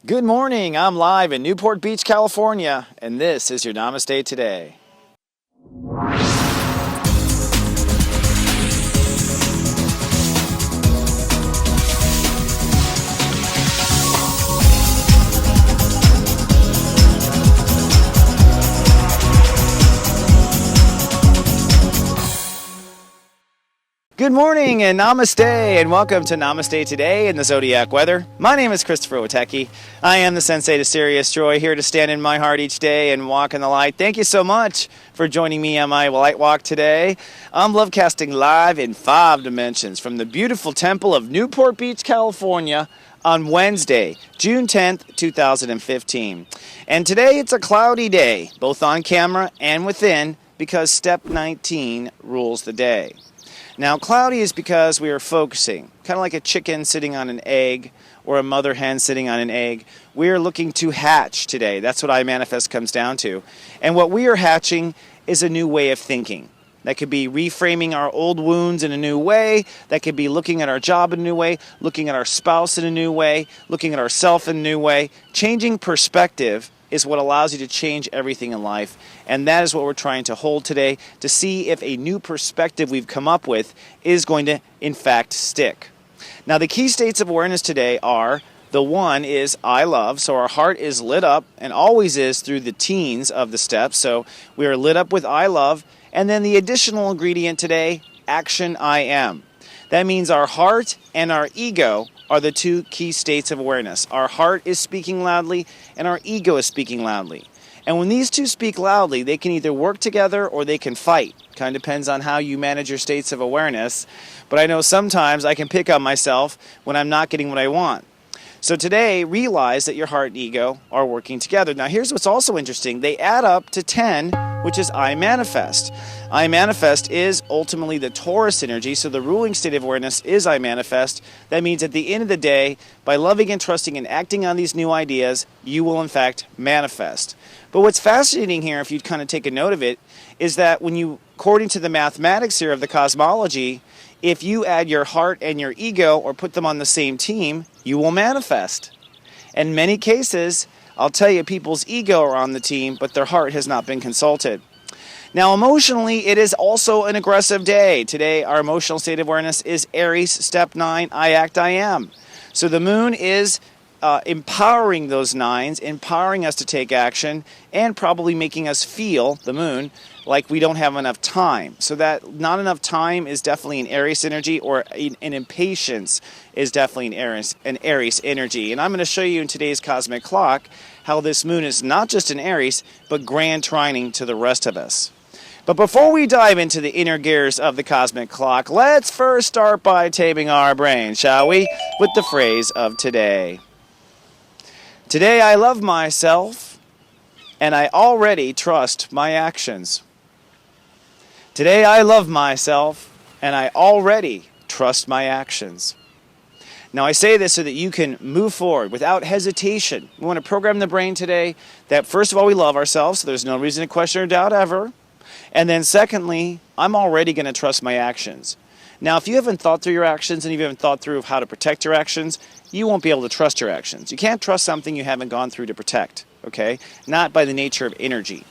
Good morning. I'm live in Newport Beach, California, and this is your Namaste Today. Good morning and Namaste, and welcome to Namaste Today in the Zodiac Weather. My name is Christopher Witecki. I am the Sensei to Sirius Joy, here to stand in my heart each day and walk in the light. Thank you so much for joining me on my light walk today. I'm love casting live in 5 dimensions from the beautiful temple of Newport Beach, California on Wednesday, June 10th, 2015. And today it's a cloudy day, both on camera and within, because step 19 rules the day. Now, cloudy is because we are focusing, kind of like a chicken sitting on an egg or a mother hen sitting on an egg. We are looking to hatch today. That's what I manifest comes down to. And what we are hatching is a new way of thinking. That could be reframing our old wounds in a new way. That could be looking at our job in a new way, looking at our spouse in a new way, looking at ourselves in a new way. Changing perspective is what allows you to change everything in life. And that is what we're trying to hold today, to see if a new perspective we've come up with is going to, in fact, stick. Now, the key states of awareness today are, the one is I love, so our heart is lit up, and always is through the teens of the steps. So we are lit up with I love. And then the additional ingredient today, action I am. That means our heart and our ego are the 2 key states of awareness. Our heart is speaking loudly and our ego is speaking loudly. And when these 2 speak loudly, they can either work together or they can fight. Kind of depends on how you manage your states of awareness. But I know sometimes I can pick on myself when I'm not getting what I want. So today, realize that your heart and ego are working together. Now, here's what's also interesting. They add up to 10, which is I manifest. I manifest is ultimately the Taurus energy, so the ruling state of awareness is I manifest. That means at the end of the day, by loving and trusting and acting on these new ideas, you will in fact manifest. But what's fascinating here, if you kind of take a note of it, is that when you, according to the mathematics here of the cosmology, if you add your heart and your ego or put them on the same team, you will manifest. In many cases, I'll tell you, people's ego are on the team, but their heart has not been consulted. Now, emotionally, it is also an aggressive day. Today, our emotional state of awareness is Aries, step 9, I act, I am. So the moon is empowering those 9s, empowering us to take action, and probably making us feel, the moon, like we don't have enough time. So that not enough time is definitely an Aries energy, or an impatience is definitely an Aries energy. And I'm going to show you in today's cosmic clock how this moon is not just an Aries, but grand trining to the rest of us. But before we dive into the inner gears of the cosmic clock, let's first start by taming our brain, shall we? With the phrase of today. Today I love myself, and I already trust my actions. Today I love myself, and I already trust my actions. Now I say this so that you can move forward without hesitation. We want to program the brain today that first of all we love ourselves, so there's no reason to question or doubt ever. And then secondly, I'm already going to trust my actions. Now if you haven't thought through your actions and you haven't thought through how to protect your actions, you won't be able to trust your actions. You can't trust something you haven't gone through to protect, okay? Not by the nature of energy.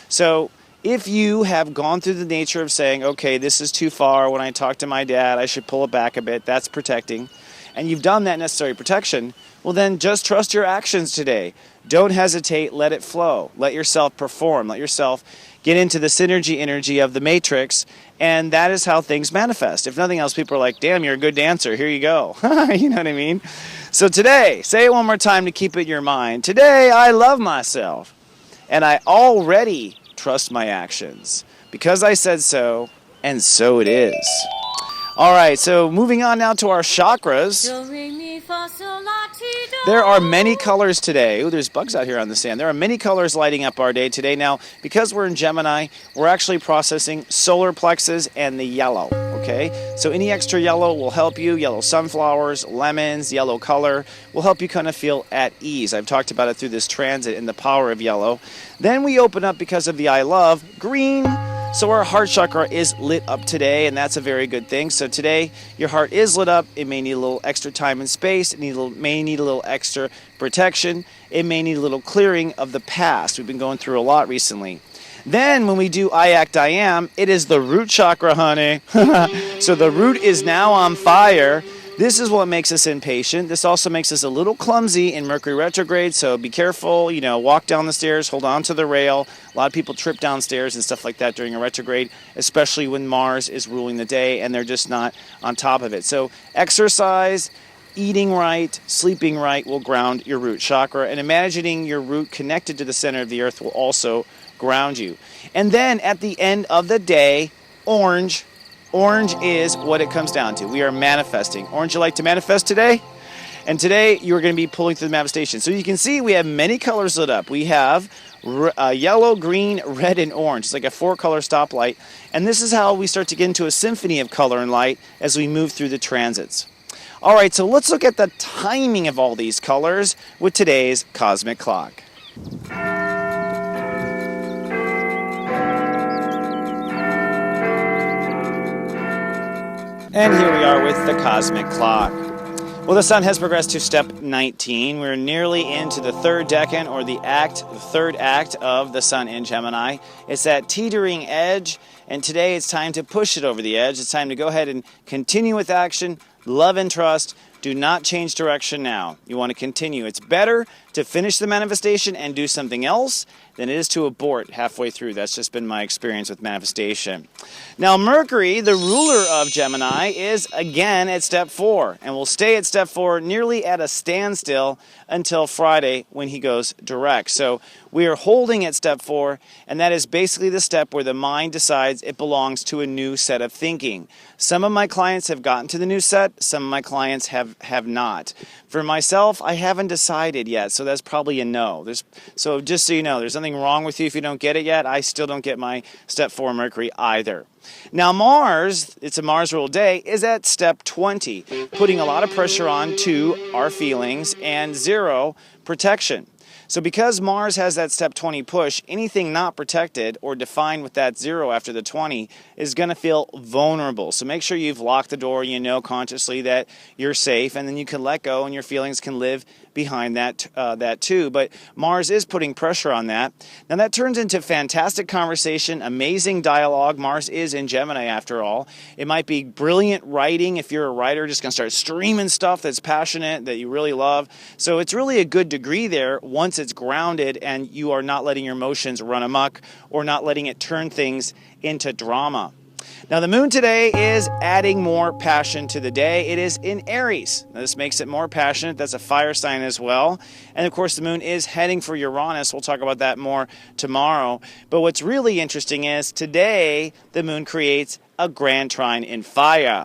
So if you have gone through the nature of saying, okay, this is too far, when I talk to my dad, I should pull it back a bit, that's protecting, and you've done that necessary protection, well then just trust your actions today. Don't hesitate, let it flow. Let yourself perform, let yourself get into the synergy energy of the matrix, and that is how things manifest. If nothing else, people are like, damn, you're a good dancer, here you go. You know what I mean? So today, say it one more time to keep it in your mind. Today, I love myself, and I already trust my actions. Because I said so, and so it is. All right, so moving on now to our chakras. There are many colors today. Ooh, there's bugs out here on the sand. There are many colors lighting up our day today. Now, because we're in Gemini, we're actually processing solar plexus and the yellow, okay? So any extra yellow will help you. Yellow sunflowers, lemons, yellow color will help you kind of feel at ease. I've talked about it through this transit and the power of yellow. Then we open up, because of the I love, green. So our heart chakra is lit up today, and that's a very good thing. So today, your heart is lit up. It may need a little extra time and space. It may need a little extra protection. It may need a little clearing of the past. We've been going through a lot recently. Then when we do Ayak Dayam, it is the root chakra, honey. So the root is now on fire. This is what makes us impatient. This also makes us a little clumsy in Mercury retrograde, so be careful. Walk down the stairs, hold on to the rail. A lot of people trip downstairs and stuff like that during a retrograde, especially when Mars is ruling the day and they're just not on top of it. So exercise, eating right, sleeping right will ground your root chakra, and imagining your root connected to the center of the earth will also ground you. And then at the end of the day, orange. Orange is what it comes down to. We are manifesting. Orange, you like to manifest today? And today you're going to be pulling through the manifestation. So you can see we have many colors lit up. We have yellow, green, red, and orange. It's like a 4-color stoplight. And this is how we start to get into a symphony of color and light as we move through the transits. All right, so let's look at the timing of all these colors with today's cosmic clock. And here we are with the cosmic clock. Well, the sun has progressed to step 19. We're nearly into the third decan, or the third act of the sun in Gemini. It's that teetering edge, and today it's time to push it over the edge. It's time to go ahead and continue with action, love and trust. Do not change direction now. You want to continue. It's better to finish the manifestation and do something else than it is to abort halfway through. That's just been my experience with manifestation. Now, Mercury, the ruler of Gemini, is again at step 4 and will stay at step 4 nearly at a standstill until Friday when he goes direct. So we are holding at step 4, and that is basically the step where the mind decides it belongs to a new set of thinking. Some of my clients have gotten to the new set. Some of my clients have not. For myself, I haven't decided yet, so that's probably a no. So just so you know, there's nothing wrong with you if you don't get it yet. I still don't get my step 4 Mercury either. Now Mars, it's a Mars ruled day, is at step 20, putting a lot of pressure on to our feelings and 0 protection. So because Mars has that step 20 push, anything not protected or defined with that 0 after the 20 is going to feel vulnerable. So make sure you've locked the door, you know consciously that you're safe, and then you can let go and your feelings can live behind that too. But Mars is putting pressure on that. Now that turns into fantastic conversation, amazing dialogue. Mars is in Gemini after all. It might be brilliant writing if you're a writer, just going to start streaming stuff that's passionate, that you really love. So it's really a good degree there once it's grounded and you are not letting your emotions run amok or not letting it turn things into drama. Now the moon today is adding more passion to the day. It is in Aries. Now, this makes it more passionate. That's a fire sign as well. And of course the moon is heading for Uranus. We'll talk about that more tomorrow. But what's really interesting is today the moon creates a grand trine in fire.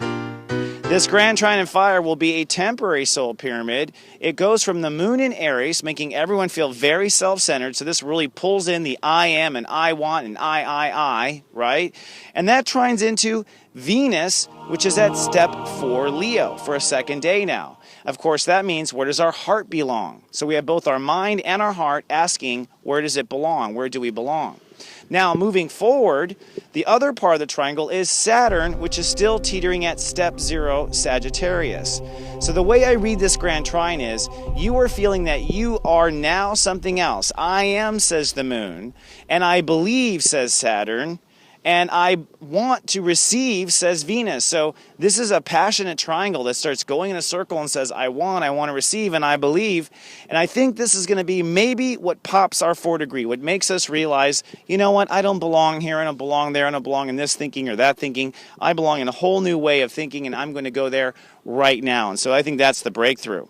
This grand trine in fire will be a temporary soul pyramid. It goes from the moon in Aries, making everyone feel very self-centered. So this really pulls in the I am and I want and I, right? And that trines into Venus, which is at step 4 Leo for a second day now. Of course, that means where does our heart belong? So we have both our mind and our heart asking, where does it belong? Where do we belong? Now, moving forward, the other part of the triangle is Saturn, which is still teetering at step 0 Sagittarius. So the way I read this grand trine is, you are feeling that you are now something else. I am, says the moon, and I believe, says Saturn, and I want to receive, says Venus. So this is a passionate triangle that starts going in a circle and says, I want to receive, and I believe. And I think this is going to be maybe what pops our 4 degree, what makes us realize, you know what, I don't belong here, I don't belong there, I don't belong in this thinking or that thinking. I belong in a whole new way of thinking, and I'm going to go there right now. And so I think that's the breakthrough.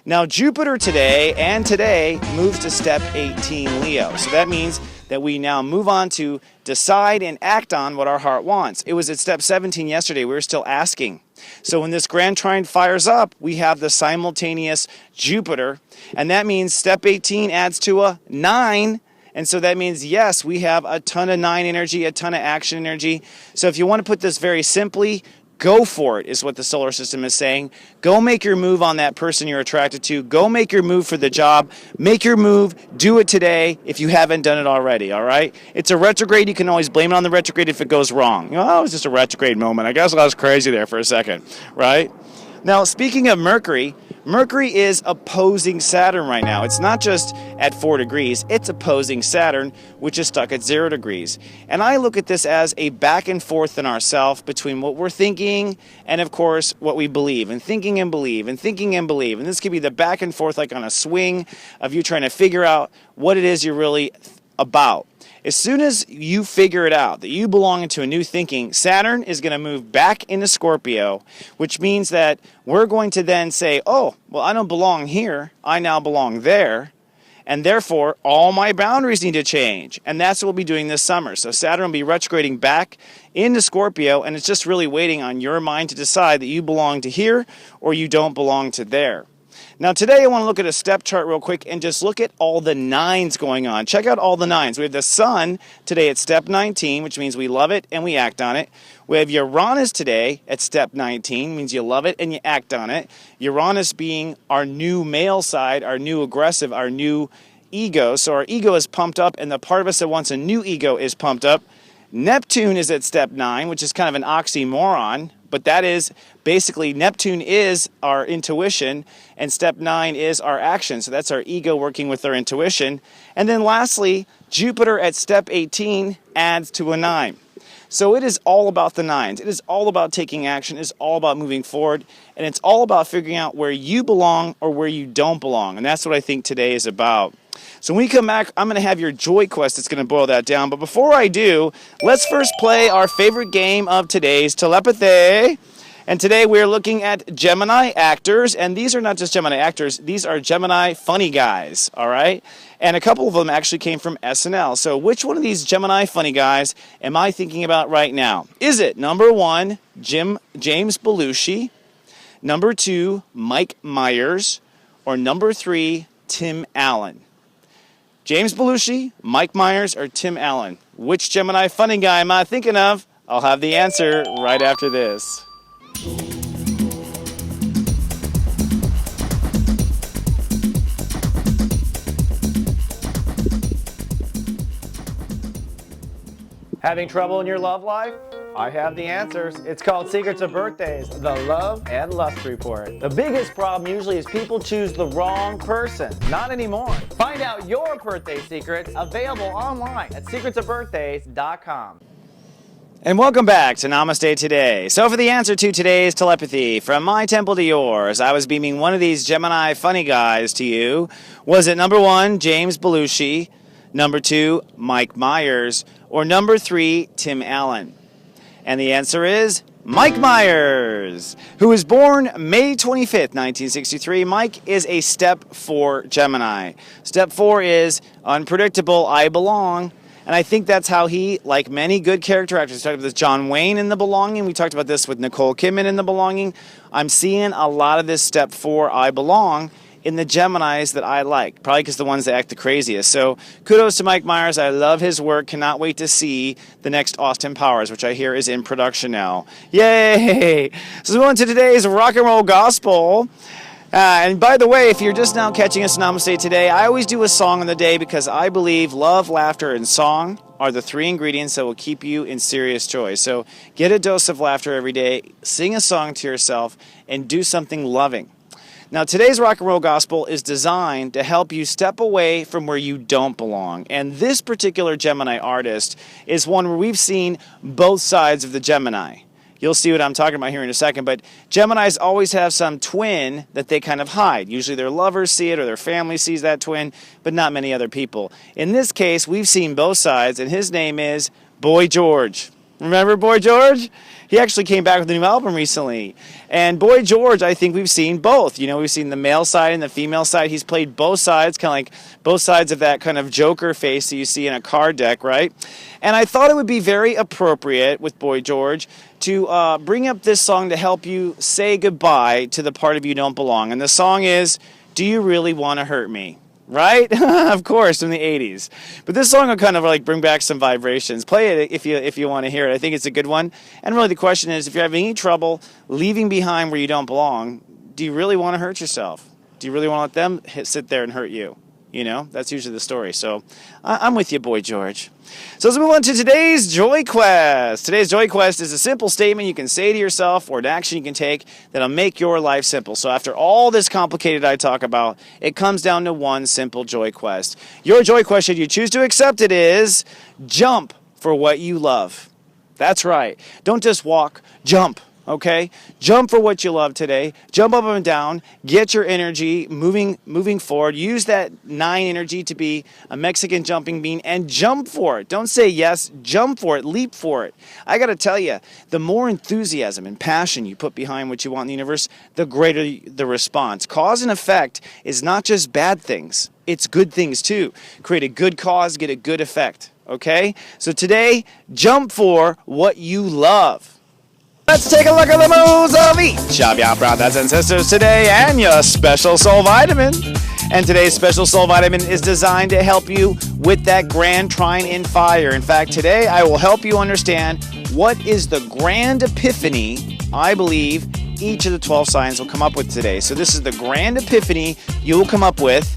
Now Jupiter today moves to step 18 Leo. So that means that we now move on to decide and act on what our heart wants. It was at step 17 yesterday. We were still asking. So when this grand trine fires up, we have the simultaneous Jupiter, and that means step 18 adds to a 9. And so that means, yes, we have a ton of 9 energy, a ton of action energy. So if you want to put this very simply, Go for it, is what the solar system is saying. Go make your move on that person you're attracted to. Go make your move for the job. Make your move. Do it today if you haven't done it already, all right? It's a retrograde. You can always blame it on the retrograde if it goes wrong. Oh, it was just a retrograde moment. I guess I was crazy there for a second, right? Now, speaking of Mercury, Mercury is opposing Saturn right now. It's not just at 4 degrees, it's opposing Saturn, which is stuck at 0 degrees. And I look at this as a back and forth in ourselves between what we're thinking and, of course, what we believe, and thinking and believe, and thinking and believe. And this could be the back and forth like on a swing of you trying to figure out what it is you're really about. As soon as you figure it out, that you belong into a new thinking, Saturn is going to move back into Scorpio, which means that we're going to then say, oh, well, I don't belong here. I now belong there. And therefore, all my boundaries need to change. And that's what we'll be doing this summer. So Saturn will be retrograding back into Scorpio, and it's just really waiting on your mind to decide that you belong to here or you don't belong to there. Now today I want to look at a step chart real quick and just look at all the 9s going on. Check out all the 9s. We have the Sun today at step 19, which means we love it and we act on it. We have Uranus today at step 19, means you love it and you act on it. Uranus being our new male side, our new aggressive, our new ego. So our ego is pumped up, and the part of us that wants a new ego is pumped up. Neptune is at step 9, which is kind of an oxymoron, but that is basically Neptune is our intuition, and step 9 is our action. So that's our ego working with our intuition. And then lastly, Jupiter at step 18 adds to a 9. So it is all about the 9s. It is all about taking action. It is all about moving forward. And it's all about figuring out where you belong or where you don't belong. And that's what I think today is about. So when we come back, I'm going to have your joy quest that's going to boil that down. But before I do, let's first play our favorite game of today's Telepathy. And today we're looking at Gemini actors. And these are not just Gemini actors. These are Gemini funny guys, all right? And a couple of them actually came from SNL. So which one of these Gemini funny guys am I thinking about right now? Is it number 1, James Belushi, number 2, Mike Myers, or number 3, Tim Allen? James Belushi, Mike Myers, or Tim Allen? Which Gemini funny guy am I thinking of? I'll have the answer right after this. Having trouble in your love life? I have the answers. It's called Secrets of Birthdays, the Love and Lust Report. The biggest problem usually is people choose the wrong person. Not anymore. Find out your birthday secrets, available online at secretsofbirthdays.com. And welcome back to Namaste Today. So for the answer to today's telepathy, from my temple to yours, I was beaming one of these Gemini funny guys to you. Was it number 1, James Belushi, number 2, Mike Myers, or number 3, Tim Allen? And the answer is Mike Myers, who was born May 25th, 1963. Mike is a step 4 Gemini. Step 4 is unpredictable, I belong. And I think that's how he, like many good character actors, we talked about this John Wayne in The Belonging. We talked about this with Nicole Kidman in The Belonging. I'm seeing a lot of this step 4, I belong, in the Geminis that I like, probably because the ones that act the craziest. So kudos to Mike Myers. I love his work. Cannot wait to see the next Austin Powers, which I hear is in production now. Yay! So we go into today's rock and roll gospel. And by the way, if you're just now catching us Namaste Today, I always do a song on the day because I believe love, laughter, and song are the 3 ingredients that will keep you in serious joy. So get a dose of laughter every day, sing a song to yourself, and do something loving. Now, today's rock and roll gospel is designed to help you step away from where you don't belong. And this particular Gemini artist is one where we've seen both sides of the Gemini. You'll see what I'm talking about here in a second, but Geminis always have some twin that they kind of hide. Usually their lovers see it or their family sees that twin, but not many other people. In this case, we've seen both sides, and his name is Boy George. Remember Boy George? He actually came back with a new album recently. And Boy George, I think we've seen both. You know, we've seen the male side and the female side. He's played both sides, kind of like both sides of that kind of Joker face that you see in a card deck, right? And I thought it would be very appropriate with Boy George to bring up this song to help you say goodbye to the part of you don't belong. And the song is, Do You Really Want to Hurt Me? right? Of course, from the 80s. But this song will kind of like bring back some vibrations. Play it if you want to hear it. I think it's a good one. And really the question is, if you're having any trouble leaving behind where you don't belong, do you really want to hurt yourself? Do you really want to let them sit there and hurt you? You know, that's usually the story. So I'm with you, Boy George. So let's move on to today's Joy Quest. Today's Joy Quest is a simple statement you can say to yourself or an action you can take that'll make your life simple. So after all this complicated I talk about, it comes down to one simple Joy Quest. Your Joy Quest, should you choose to accept it, is jump for what you love. That's right. Don't just walk, jump. Okay? Jump for what you love today. Jump up and down. Get your energy moving forward. Use that 9 energy to be a Mexican jumping bean and jump for it. Don't say yes. Jump for it. Leap for it. I got to tell you, the more enthusiasm and passion you put behind what you want in the universe, the greater the response. Cause and effect is not just bad things. It's good things too. Create a good cause, get a good effect. Okay? So today, jump for what you love. Let's take a look at the moves of each of your brothers and sisters today and your special soul vitamin. And today's special soul vitamin is designed to help you with that grand trine in fire. In fact, today I will help you understand what is the grand epiphany I believe each of the 12 signs will come up with today. So this is the grand epiphany you will come up with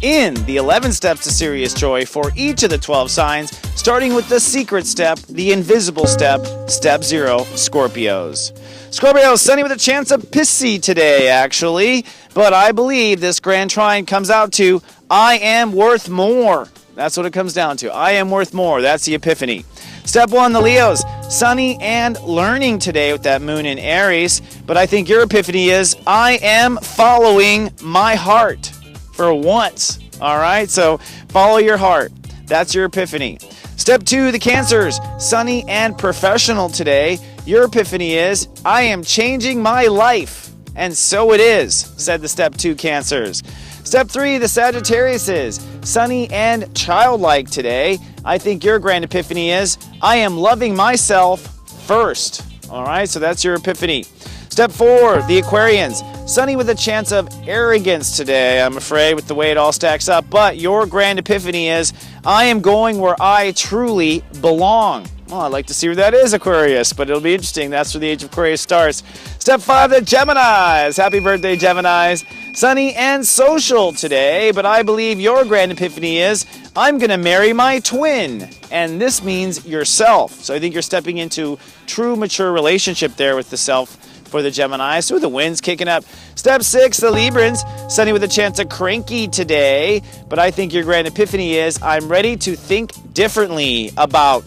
in the 11 steps to Sirius joy for each of the 12 signs, starting with the secret step, the invisible step, step 0, Scorpios. Scorpios, sunny with a chance of pissy today, actually, but I believe this grand trine comes out to I am worth more. That's what it comes down to. I am worth more. That's the epiphany. Step 1, the Leos, sunny and learning today with that moon in Aries, but I think your epiphany is I am following my heart for once. All right, so follow your heart. That's your epiphany. Step 2, the Cancers, sunny and professional today. Your epiphany is I am changing my life, and so it is, said the Step 2 Cancers. Step 3, the Sagittariuses, sunny and childlike today. I think your grand epiphany is I am loving myself first. All right, so that's your epiphany. Step 4, the Aquarians, sunny with a chance of arrogance today, I'm afraid, with the way it all stacks up. But your grand epiphany is I am going where I truly belong. Well, I'd like to see where that is, Aquarius, but it'll be interesting. That's where the age of Aquarius starts. Step 5, the Geminis. Happy birthday, Geminis. Sunny and social today, but I believe your grand epiphany is I'm going to marry my twin, and this means yourself. So I think you're stepping into true mature relationship there with the self for the Gemini. So the wind's kicking up. Step 6, the Librans, sunny with a chance of cranky today, but I think your grand epiphany is I'm ready to think differently about ...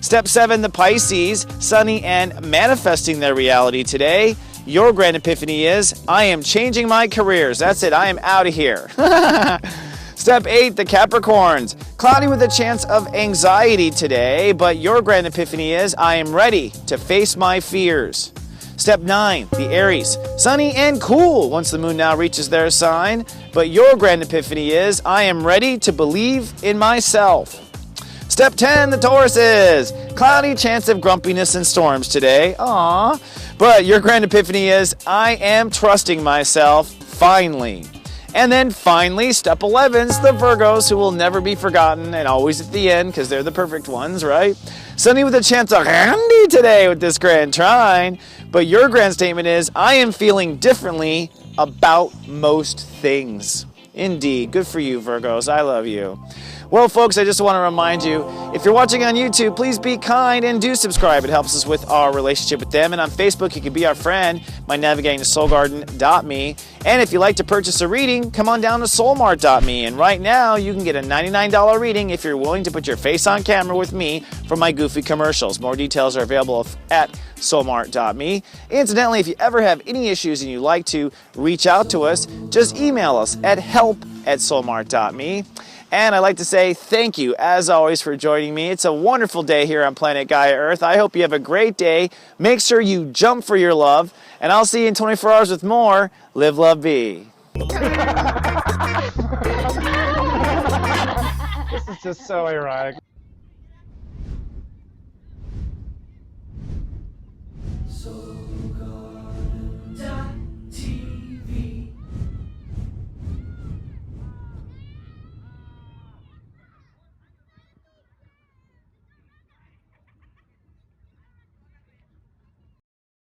Step 7, the Pisces, sunny and manifesting their reality today. Your grand epiphany is I am changing my careers. That's it. I am out of here. Step 8, the Capricorns, cloudy with a chance of anxiety today, but your grand epiphany is I am ready to face my fears. Step 9, the Aries, sunny and cool once the moon now reaches their sign, but your grand epiphany is I am ready to believe in myself. Step 10, the Tauruses, cloudy chance of grumpiness and storms today. Aww. But your grand epiphany is I am trusting myself finally. And then finally, step 11's the Virgos, who will never be forgotten and always at the end because they're the perfect ones, right? Sunny with a chance of handy today with this grand trine. But your grand statement is I am feeling differently about most things. Indeed. Good for you, Virgos. I love you. Well, folks, I just want to remind you, if you're watching on YouTube, please be kind and do subscribe. It helps us with our relationship with them. And on Facebook, you can be our friend by navigating to soulgarden.me. And if you'd like to purchase a reading, come on down to soulmart.me. And right now, you can get a $99 reading if you're willing to put your face on camera with me for my goofy commercials. More details are available at soulmart.me. Incidentally, if you ever have any issues and you'd like to reach out to us, just email us at help@soulmart.me. And I'd like to say thank you, as always, for joining me. It's a wonderful day here on planet Gaia Earth. I hope you have a great day. Make sure you jump for your love. And I'll see you in 24 hours with more Live, Love, Be. This is just so ironic.